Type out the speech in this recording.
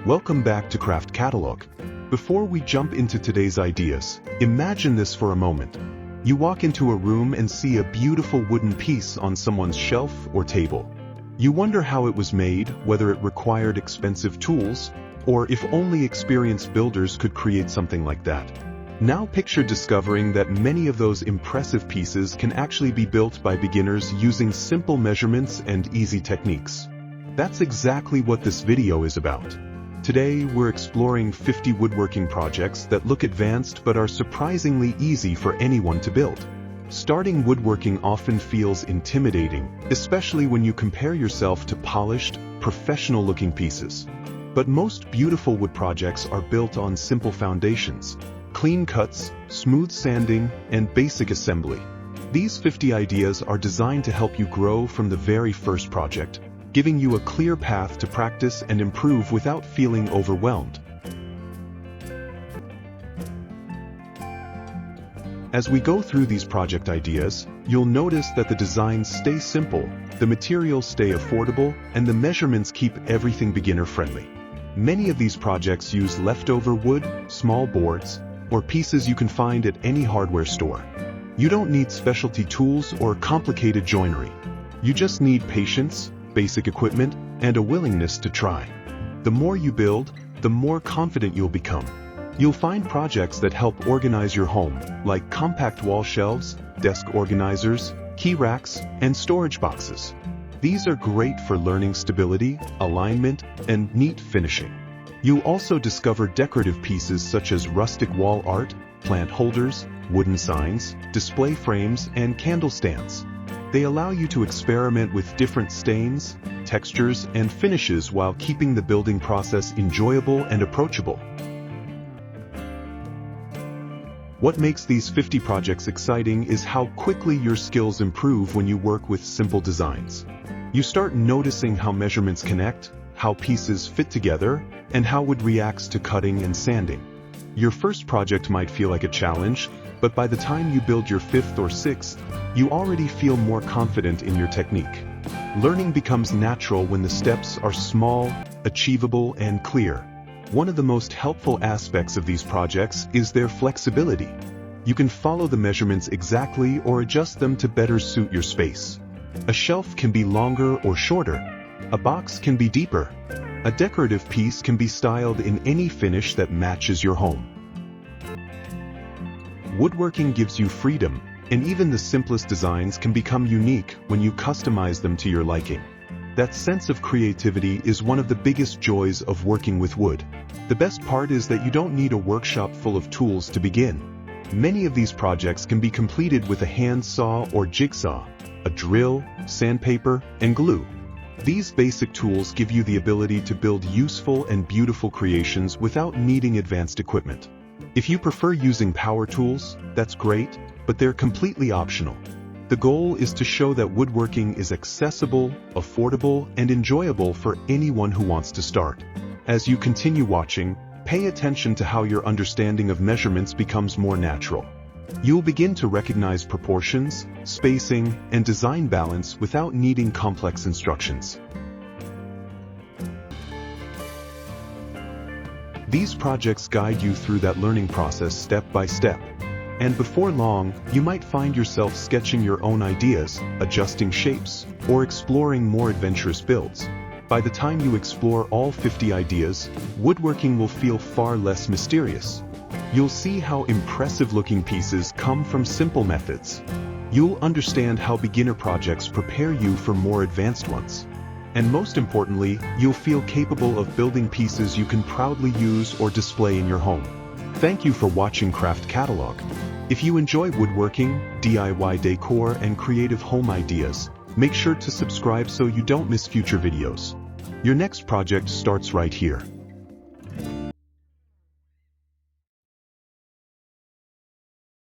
Welcome back to Craft Catalog. Before we jump into today's ideas, imagine this for a moment. You walk into a room and see a beautiful wooden piece on someone's shelf or table. You wonder how it was made, whether it required expensive tools, or if only experienced builders could create something like that. Now picture discovering that many of those impressive pieces can actually be built by beginners using simple measurements and easy techniques. That's exactly what this video is about. Today, we're exploring 50 woodworking projects that look advanced but are surprisingly easy for anyone to build. Starting woodworking often feels intimidating, especially when you compare yourself to polished, professional-looking pieces. But most beautiful wood projects are built on simple foundations: clean cuts, smooth sanding, and basic assembly. These 50 ideas are designed to help you grow from the very first project, giving you a clear path to practice and improve without feeling overwhelmed. As we go through these project ideas, you'll notice that the designs stay simple, the materials stay affordable, and the measurements keep everything beginner-friendly. Many of these projects use leftover wood, small boards, or pieces you can find at any hardware store. You don't need specialty tools or complicated joinery. You just need patience, basic equipment, and a willingness to try. The more you build, the more confident you'll become. You'll find projects that help organize your home, like compact wall shelves, desk organizers, key racks, and storage boxes. These are great for learning stability, alignment, and neat finishing. You'll also discover decorative pieces such as rustic wall art, plant holders, wooden signs, display frames, and candle stands. They allow you to experiment with different stains, textures, and finishes while keeping the building process enjoyable and approachable. What makes these 50 projects exciting is how quickly your skills improve when you work with simple designs. You start noticing how measurements connect, how pieces fit together, and how wood reacts to cutting and sanding. Your first project might feel like a challenge, but by the time you build your fifth or sixth, you already feel more confident in your technique. Learning becomes natural when the steps are small, achievable, and clear. One of the most helpful aspects of these projects is their flexibility. You can follow the measurements exactly or adjust them to better suit your space. A shelf can be longer or shorter. A box can be deeper. A decorative piece can be styled in any finish that matches your home. Woodworking gives you freedom, and even the simplest designs can become unique when you customize them to your liking. That sense of creativity is one of the biggest joys of working with wood. The best part is that you don't need a workshop full of tools to begin. Many of these projects can be completed with a hand saw or jigsaw, a drill, sandpaper, and glue. These basic tools give you the ability to build useful and beautiful creations without needing advanced equipment. If you prefer using power tools, that's great, but they're completely optional. The goal is to show that woodworking is accessible, affordable, and enjoyable for anyone who wants to start. As you continue watching, pay attention to how your understanding of measurements becomes more natural. You'll begin to recognize proportions, spacing, and design balance without needing complex instructions. These projects guide you through that learning process step by step. And before long, you might find yourself sketching your own ideas, adjusting shapes, or exploring more adventurous builds. By the time you explore all 50 ideas, woodworking will feel far less mysterious. You'll see how impressive-looking pieces come from simple methods. You'll understand how beginner projects prepare you for more advanced ones. And most importantly, you'll feel capable of building pieces you can proudly use or display in your home. Thank you for watching Craft Catalog. If you enjoy woodworking, DIY decor, and creative home ideas, make sure to subscribe so you don't miss future videos. Your next project starts right here.